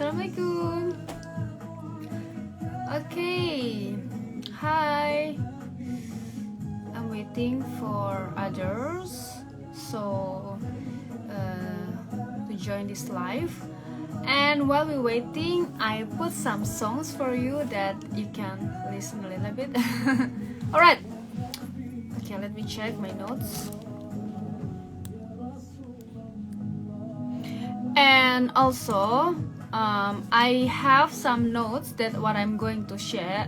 Assalamualaikum. Okay, hi. I'm waiting for others to join this live. And while we're waiting, I put some songs for you that you can listen a little bit. Alright. Okay, let me check my notes. And also, I have some notes that what I'm going to say,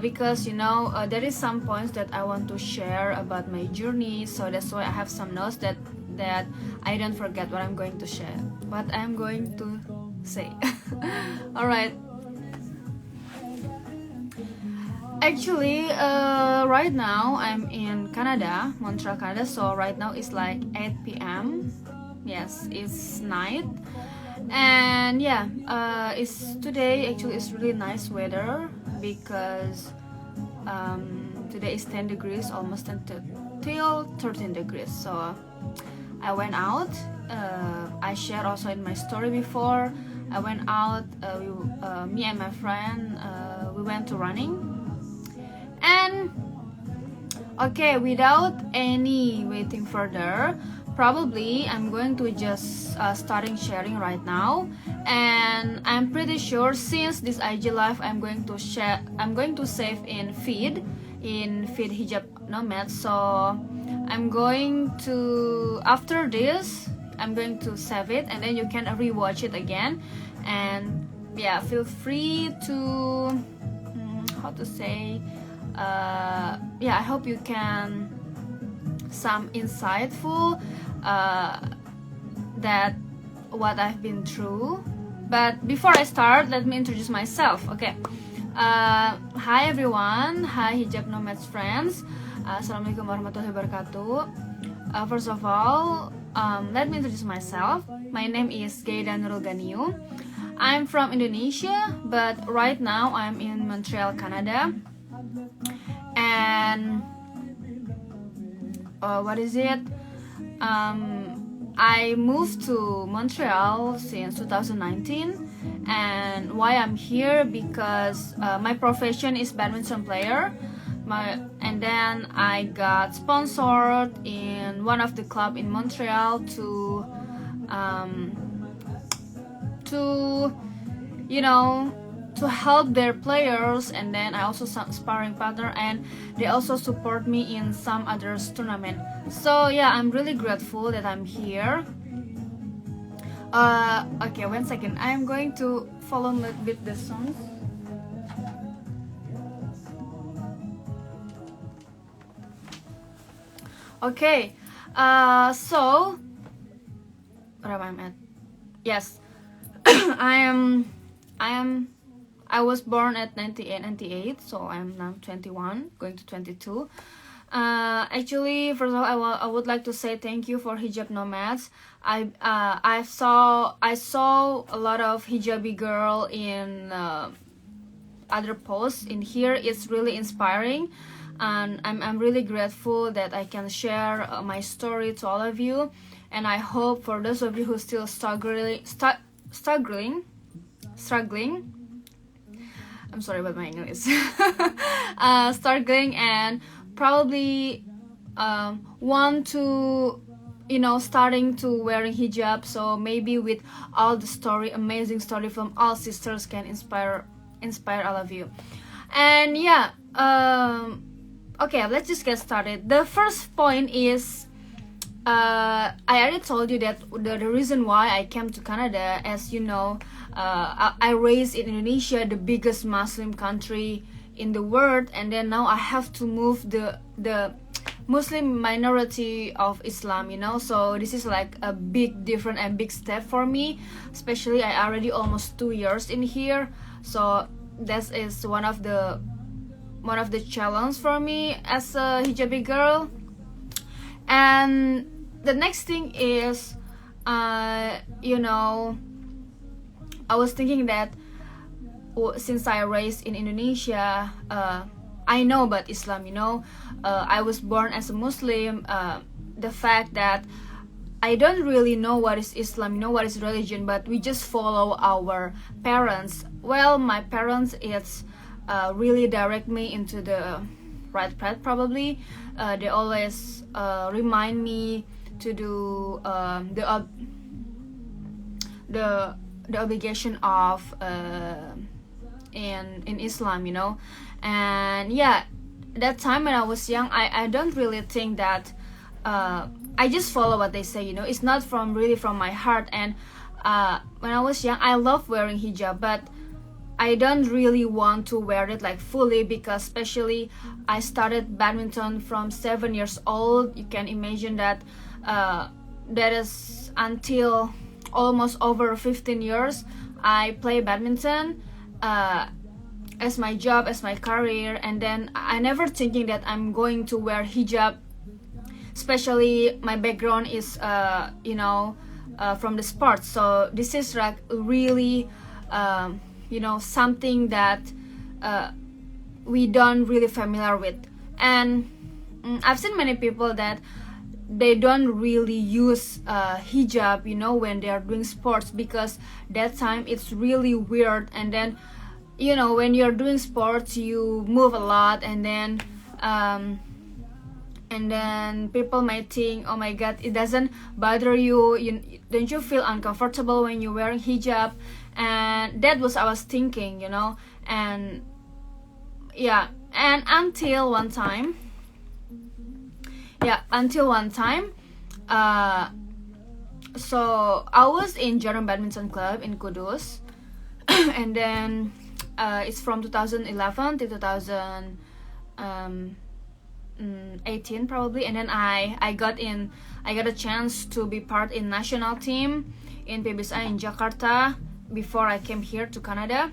because there is some points that I want to share about my journey. So that's why I have some notes that I don't forget what I'm going to share, what I'm going to say. All right. Actually, right now I'm in Canada, Montreal, Canada. So right now it's like 8 p.m. Yes, it's night. And yeah, today actually it's really nice weather because today is 10 degrees, almost till 13 degrees. So I went out. I shared also in my story before. I went out. Me and my friend, we went to running. And okay, without any waiting further, probably I'm going to just starting sharing right now. And I'm pretty sure since this IG live I'm going to save in feed Hijab Nomad. So I'm going to, after this I'm going to save it, and then you can rewatch it again. And yeah, feel free to I hope you can some insightful that what I've been through. But before I start, let me introduce myself. Okay. Hi everyone. Hi Hijab Nomads friends. Assalamualaikum warahmatullahi wabarakatuh. First of all, let me introduce myself. My name is Ghaida Nurul Ghaniyu. I'm from Indonesia, but right now I'm in Montreal, Canada. And I moved to Montreal since 2019. And why I'm here, because my profession is badminton player. And then I got sponsored in one of the club in Montreal to help their players. And then I also sparring partner, and they also support me in some other tournament. So yeah, I'm really grateful that I'm here. Okay, 1 second. I'm going to follow with the songs. Okay, so where am I at? Yes, I was born at 98, so I'm now 21, going to 22. Actually, first of all, I would like to say thank you for Hijab Nomads. I saw a lot of hijabi girl in other posts in here. It's really inspiring, and I'm really grateful that I can share my story to all of you. And I hope for those of you who still struggling. I'm sorry about my English. Struggling and probably want to starting to wearing hijab. So maybe with all the amazing story from all sisters can inspire all of you. And yeah, okay, let's just get started. The first point is I already told you that the reason why I came to Canada, as you know, I raised in Indonesia, the biggest Muslim country in the world, and then now I have to move the Muslim minority of Islam, so this is like a big difference and big step for me, especially I already almost 2 years in here. So that is one of the challenge for me as a hijabi girl. And the next thing is I was thinking that since I raised in Indonesia, I know about Islam, I was born as a Muslim. The fact that I don't really know what is Islam, what is religion, but we just follow our parents. Well, my parents, it's really direct me into the right path, probably. They always remind me to do the obligation of in Islam, and yeah, that time when I was young, I don't really think that I just follow what they say, it's not really from my heart. And when I was young, I love wearing hijab, but I don't really want to wear it like fully, because especially I started badminton from 7 years old. You can imagine that that is until almost over 15 years I play badminton as my job, as my career, and then I never thinking that I'm going to wear hijab. Especially my background is from the sports, so this is like really something that we don't really familiar with. And I've seen many people that they don't really use hijab when they are doing sports, because that time it's really weird. And then when you're doing sports, you move a lot, and then people might think, oh my god, it doesn't bother you, don't you feel uncomfortable when you're wearing hijab? And that was I was thinking, and yeah, and until one time, so I was in Jarum Badminton Club in Kudus, and then it's from 2011 to 2018 probably, and then I got a chance to be part in national team in PBSI in Jakarta before I came here to Canada.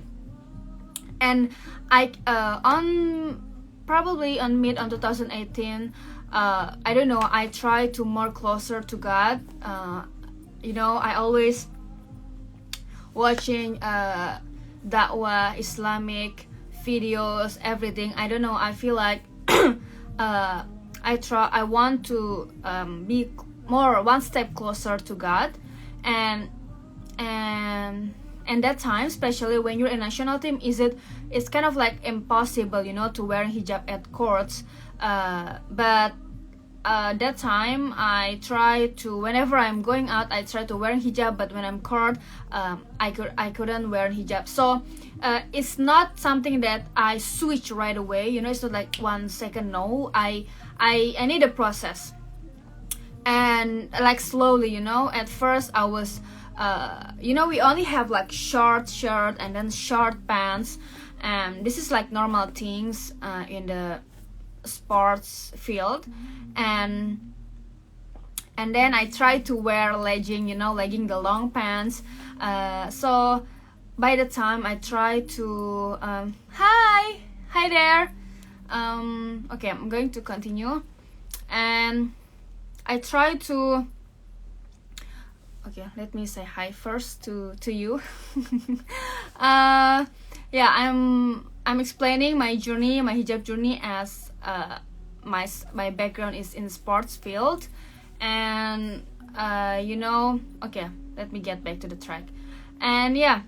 And probably on mid 2018, I don't know, I try to more closer to God. I always watching da'wah, Islamic videos, everything. I don't know, I feel like I want to be more one step closer to God. And that time, especially when you're in national team, it's kind of like impossible, to wear hijab at courts. But that time I try to, whenever I'm going out, I try to wear hijab, but when I'm court, I couldn't wear hijab. So it's not something that I switch right away, it's not like 1 second. No, I need a process, and like slowly, at first I was we only have like short shirt and then short pants, and this is like normal things in the sports field. And then I try to wear legging, the long pants. So by the time I try to hi there. Okay, I'm going to continue, and I try to. Okay, let me say hi first to you. Yeah, I'm explaining my journey, my hijab journey, as my background is in sports field, and okay, let me get back to the track. And yeah,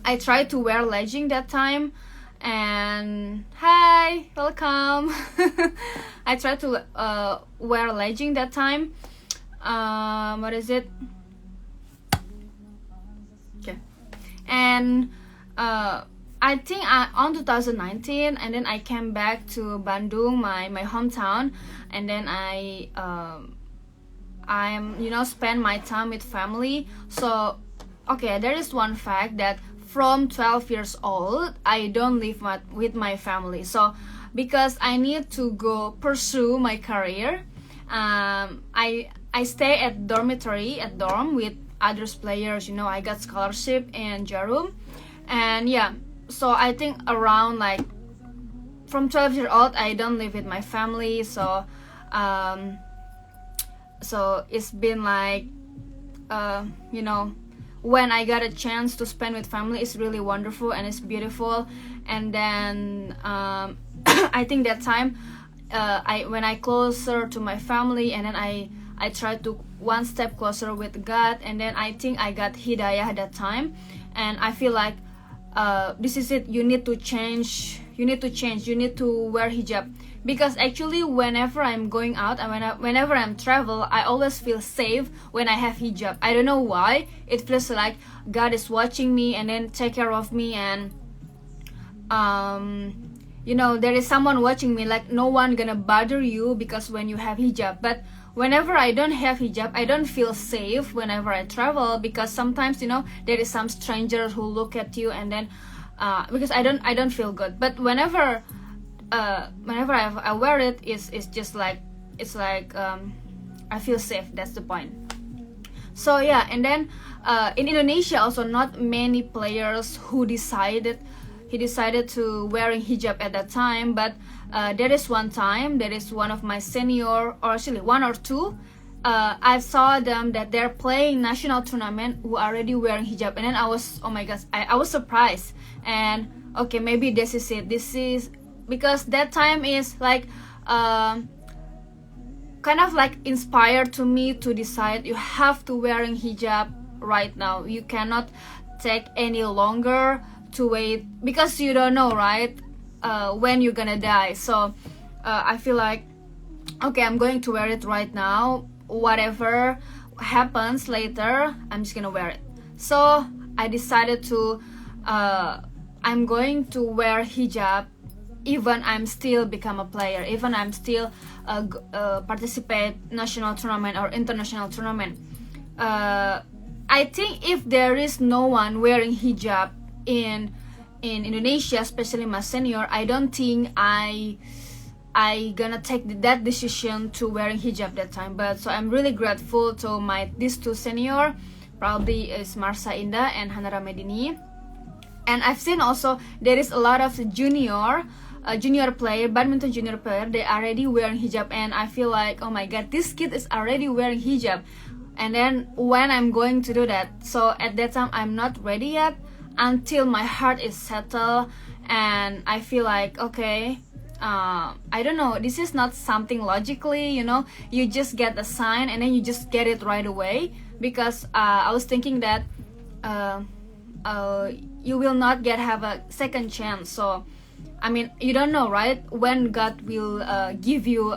I tried to wear legging that time, and hi, welcome. I tried to wear legging that time. What is it? Okay, and I think on 2019, and then I came back to Bandung, my hometown, and then I'm spend my time with family. So okay, there is one fact that from 12 years old I don't live with my family. So because I need to go pursue my career, I stay at dorm with other players. I got scholarship in Jarum, and yeah, so I think around like from 12 years old I don't live with my family. So it's been like when I got a chance to spend with family, it's really wonderful and it's beautiful. And then I think that time when I closer to my family, and then I tried to one step closer with God, and then I think I got hidayah at that time, and I feel like this is it. You need to change. You need to wear hijab, because actually whenever I'm going out and whenever I'm travel, I always feel safe when I have hijab. I don't know why. It feels like God is watching me and then take care of me, and you know, there is someone watching me, like no one gonna bother you because when you have hijab. But whenever I don't have hijab, I don't feel safe whenever I travel, because sometimes, you know, there is some stranger who look at you, and then because I don't feel good. But whenever I wear it, it's just like, it's like I feel safe. That's the point. So yeah, and then in Indonesia also, not many players who decided to wearing hijab at that time. But there is one time, there is one of my senior, or actually one or two, I saw them that they're playing national tournament who are already wearing hijab, and then I was, oh my gosh, I was surprised. And okay, maybe this is it. This is because that time is like kind of like inspired to me to decide you have to wearing hijab right now. You cannot take any longer to wait, because you don't know, right, when you're gonna die. So I feel like, okay, I'm going to wear it right now. Whatever happens later, I'm just gonna wear it. So I decided to I'm going to wear hijab even I'm still become a player, even I'm still participate national tournament or international tournament. I think if there is no one wearing hijab in Indonesia, especially my senior, I don't think I gonna take that decision to wearing hijab that time. But so I'm really grateful to these two senior, probably is Marsa Indah and Hanara Medini. And I've seen also there is a lot of junior player, badminton junior player, they are already wearing hijab, and I feel like, oh my god, this kid is already wearing hijab. And then when I'm going to do that, so at that time I'm not ready yet, until my heart is settled and I feel like, okay, I don't know, this is not something logically, you know, you just get a sign and then you just get it right away. Because I was thinking that you will not have a second chance. So I mean, you don't know, right, when God will give you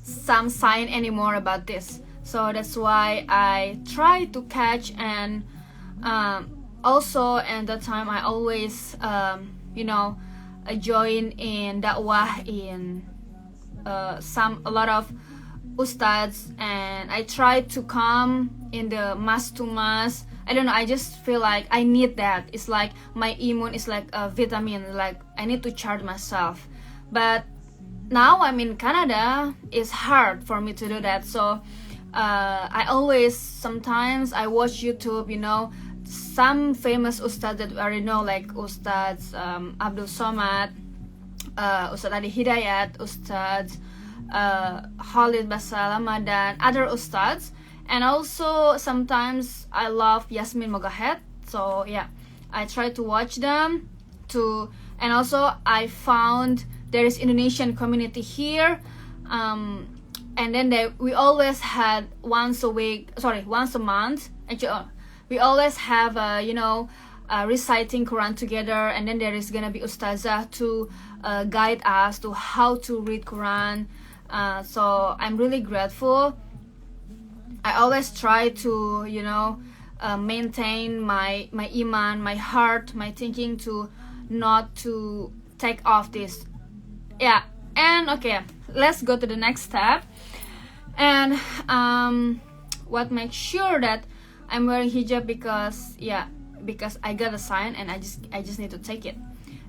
some sign anymore about this. So that's why I try to catch. And also at that time I always you know, join in da'wah in a lot of ustads, and I try to come in the mas to mas. I don't know, I just feel like I need that. It's like my immune is like a vitamin, like I need to charge myself. But now I'm in Canada, it's hard for me to do that. So I always, sometimes I watch YouTube, you know, some famous ustads that we already know, like Ustads Abdul Somad, Ustad Adi Hidayat, Ustads Khalid Basalam, dan other ustads. And also sometimes I love Yasmin Mogahed. So yeah, I try to watch them too. And also I found there is Indonesian community here, and then we always had once a month actually. We always have you know, reciting Quran together, and then there is gonna be ustazah to guide us to how to read Quran. So I'm really grateful. I always try to, you know, maintain my iman, my heart, my thinking, to not to take off this. Yeah. And okay, let's go to the next step. And what makes sure that I'm wearing hijab, because I got a sign and I just need to take it.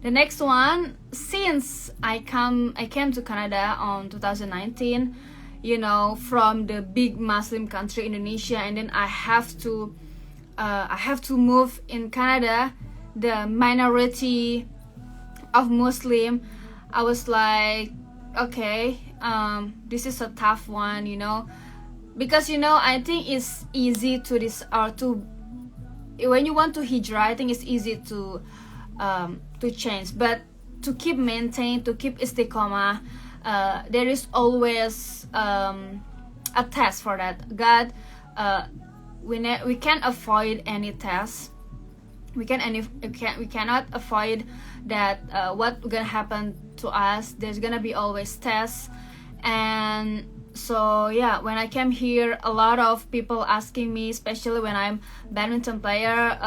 The next one, since I came to Canada on 2019, you know, from the big Muslim country Indonesia, and then I have to move in Canada, the minority of Muslim. I was like, okay, this is a tough one, you know, because, you know, I think it's easy to when you want to hijrah, I think it's easy to change, but to keep istiqomah, there is always a test for that. God, we can't avoid any test. We cannot avoid that what gonna happen to us. There's gonna be always tests. And so yeah, when I came here, a lot of people asking me, especially when I'm badminton player,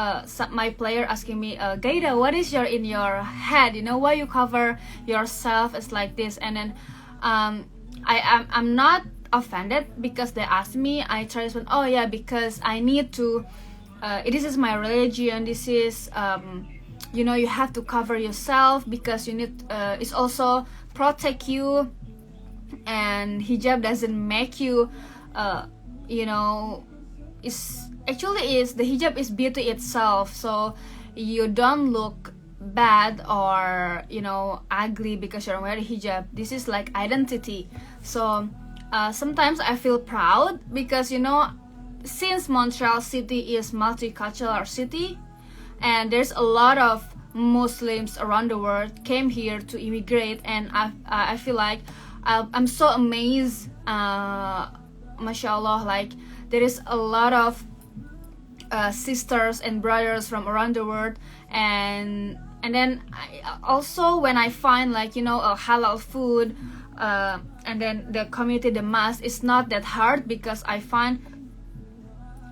my player asking me, Ghaida, what is in your head, why you cover yourself as like this? And then I'm not offended because they asked me. I try to respond, oh yeah, because I need to, this is my religion, this is you have to cover yourself because you need, it's also protect you, and hijab doesn't make you it's actually is the hijab is beauty itself, so you don't look bad or ugly because you're wearing hijab. This is like identity. So sometimes I feel proud because since Montreal city is multicultural city, and there's a lot of Muslims around the world came here to immigrate, and I feel like I'm so amazed, mashallah, like there is a lot of sisters and brothers from around the world, and then also when I find like a halal food, and then the community, the mass, is not that hard because I find,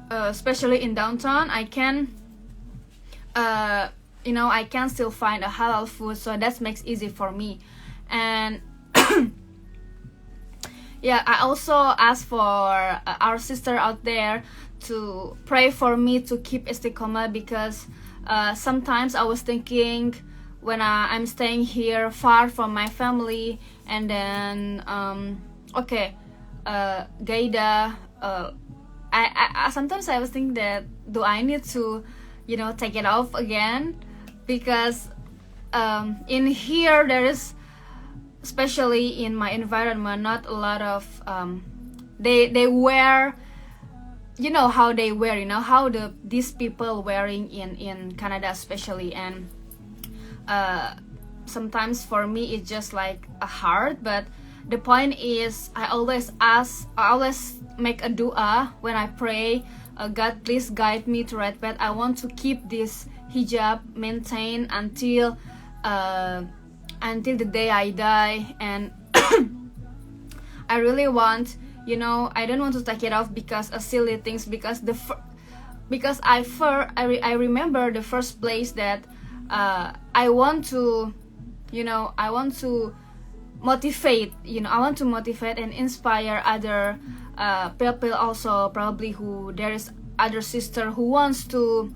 especially in downtown, I can I can still find a halal food, so that makes easy for me. And yeah, I also ask for our sister out there to pray for me to keep istiqomah, because sometimes I was thinking when I'm staying here far from my family, and then Ghaida, I sometimes I was thinking that do I need to take it off again, because in here there is, especially in my environment, not a lot of they wear how they wear, how these people wearing in Canada especially. And sometimes for me it's just like a hard, but the point is I always make a dua when I pray, God, please guide me to right path. I want to keep this hijab maintained until the day I die. And I really want, I don't want to take it off because of silly things, because I remember the first place that I want to motivate, I want to motivate and inspire other people also, probably who there is other sister who wants to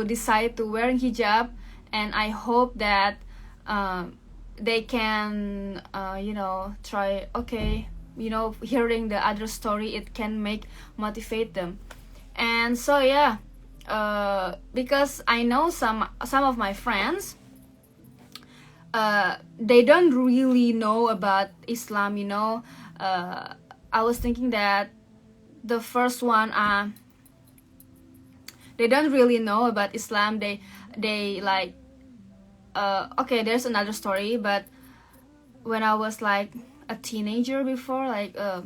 decide to wearing hijab. And I hope that they can try, hearing the other story, it can motivate them. And so yeah, because I know some of my friends, they don't really know about Islam. I was thinking that the first one, they don't really know about Islam. They like there's another story, but when I was like a teenager before, like 4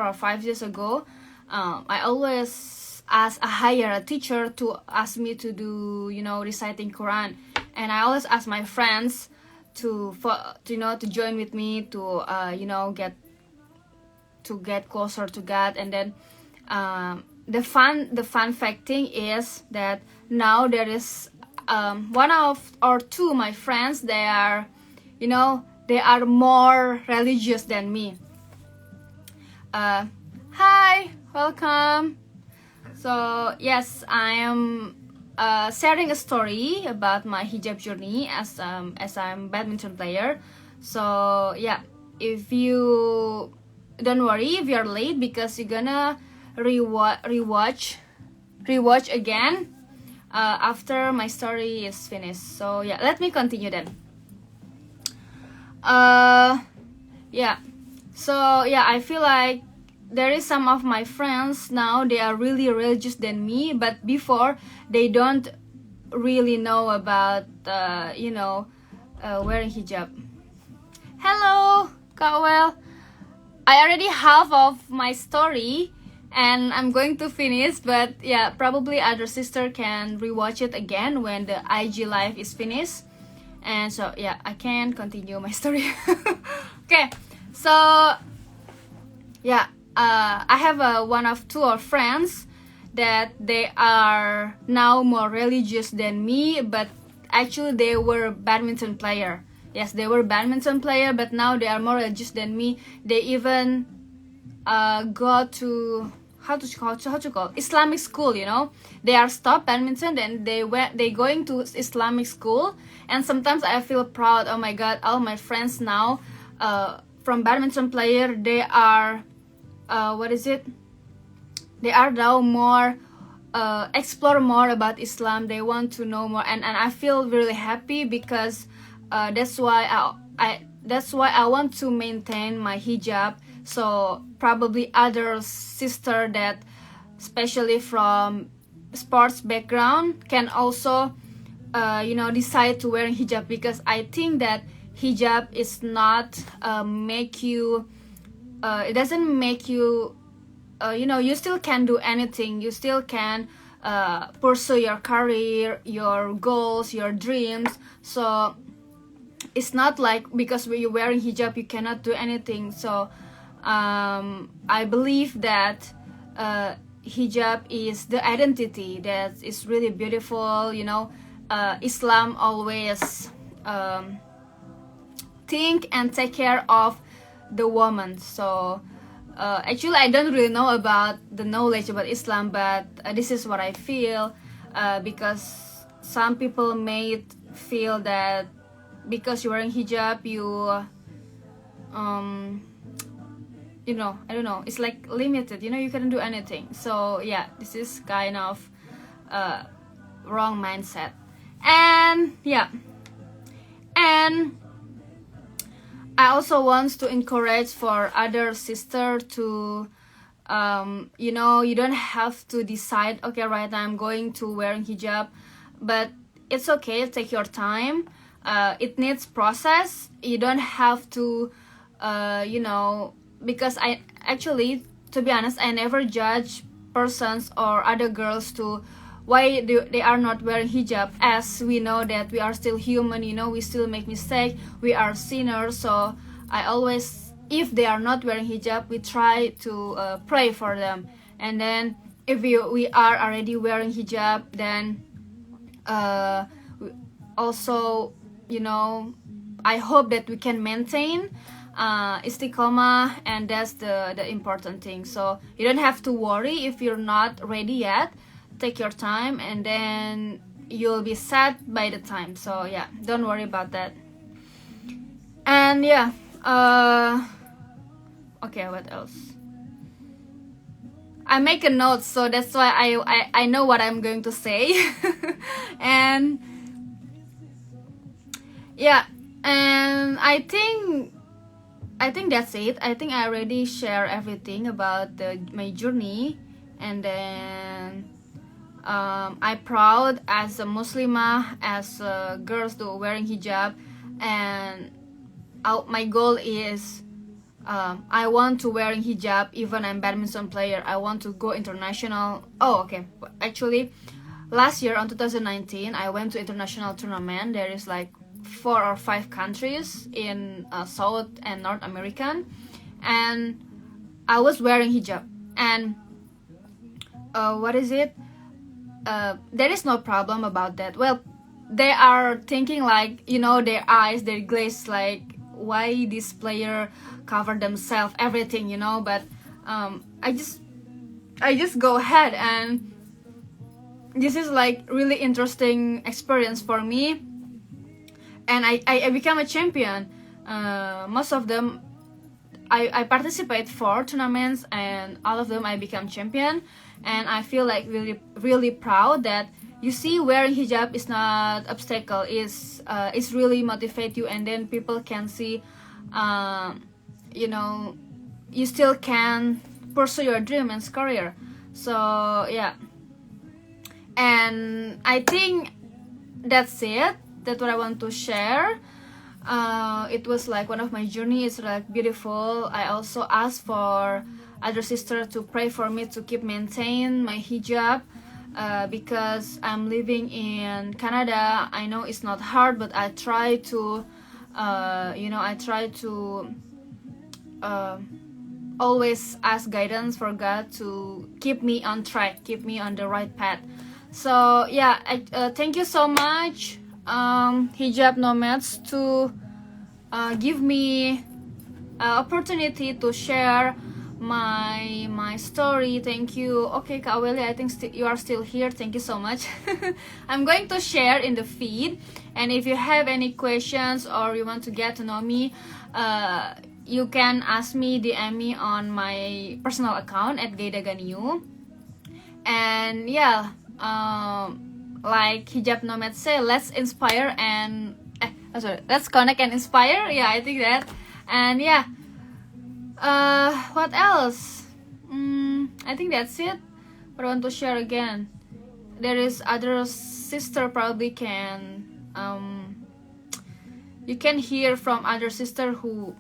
or 5 years ago, I always ask a teacher to ask me to do reciting Quran, and I always ask my friends to join with me to get closer to God. And then the fun fact thing is that now there is one or two my friends, they are more religious than me. Hi, welcome. So yes, I am sharing a story about my hijab journey as I'm badminton player. So yeah, if you don't worry if you're late, because you're gonna rewatch again after my story is finished. So yeah, let me continue then. Yeah, so yeah, I feel like there is some of my friends now, they are really religious than me, but before they don't really know about wearing hijab. Hello, Kawel. I already half of my story and I'm going to finish, but yeah, probably other sister can rewatch it again when the IG live is finished. And so yeah, I can continue my story. Okay, so yeah, I have one of two of friends that they are now more religious than me, but actually they were badminton player. Yes, they were badminton player, but now they are more religious than me. They even go to how to call Islamic school. You know, they are stop badminton, then they going to Islamic school, and sometimes I feel proud. Oh my God, all my friends now from badminton player, they are what is it? They are now more explore more about Islam. They want to know more, and I feel really happy because that's why I want to maintain my hijab. So probably other sister that especially from sports background can also decide to wear hijab, because I think that hijab is not make you it doesn't make you you still can do anything. You still can pursue your career, your goals, your dreams. So it's not like because when you're wearing hijab you cannot do anything. So I believe that hijab is the identity that is really beautiful. Islam always think and take care of the woman. So actually I don't really know about the knowledge about Islam, but this is what I feel, because some people may feel that because you're wearing hijab you I don't know, it's like limited, you couldn't do anything. So yeah, this is kind of wrong mindset. And yeah, and I also want to encourage for other sister to you don't have to decide, okay, right now I'm going to wearing hijab, but it's okay, take your time. It needs process. You don't have to because I actually, to be honest, I never judge persons or other girls to why they are not wearing hijab, as we know that we are still human, we still make mistakes, we are sinners. So I always, if they are not wearing hijab, we try to pray for them. And then if we are already wearing hijab, then also I hope that we can maintain istiqomah, and that's the important thing. So you don't have to worry if you're not ready yet. Take your time, and then you'll be set by the time. So yeah, don't worry about that. And yeah, okay, what else? I make a note, so that's why I know what I'm going to say. And yeah, and I think that's it. I think I already share everything about my journey. And then I'm proud as a Muslimah, as girls do wearing hijab, and my goal is I want to wearing hijab even I'm badminton player. I want to go international. Oh, okay. Actually, last year on 2019, I went to international tournament. There is like 4 or 5 countries in South and North American, and I was wearing hijab. And what is it? There is no problem about that. Well, they are thinking like, their eyes, their glaze, like, why this player cover themselves, everything, but I just go ahead, and this is like really interesting experience for me. And I become a champion. Most of them I participate 4 tournaments, and all of them I become champion. And I feel like really, really proud that, you see, wearing hijab is not obstacle. It's really motivate you, and then people can see, you still can pursue your dream and career. So yeah, and I think that's it. That's what I want to share. it was like one of my journey is like beautiful. I also asked for other sister to pray for me to keep maintain my hijab, because I'm living in Canada. I know it's not hard, but I try to I try to always ask guidance for God to keep me on track, keep me on the right path. So yeah, thank you so much, hijab nomads, to give me opportunity to share my story. Thank you. Okay, Kak Welly, I think you are still here. Thank you so much. I'm going to share in the feed, and if you have any questions or you want to get to know me, you can ask me, DM me on my personal account at Ghaida Nurul. And yeah, like Hijab Nomad say, let's inspire and let's connect and inspire. Yeah, I think that. And yeah, what else? I think that's it. But I want to share again. There is other sister probably can you can hear from other sister who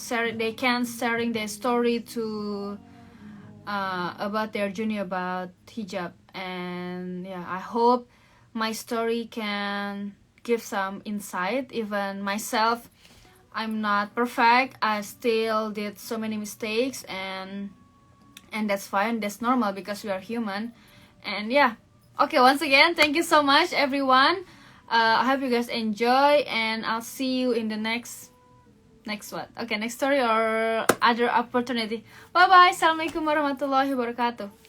they can sharing their story to about their journey about hijab. And yeah, I hope my story can give some insight. Even myself, I'm not perfect. I still did so many mistakes, and that's fine. That's normal because we are human. And yeah, okay, once again, thank you so much everyone. I hope you guys enjoy, and I'll see you in the next what? Okay, next story or other opportunity. Bye bye. Assalamualaikum warahmatullahi wabarakatuh.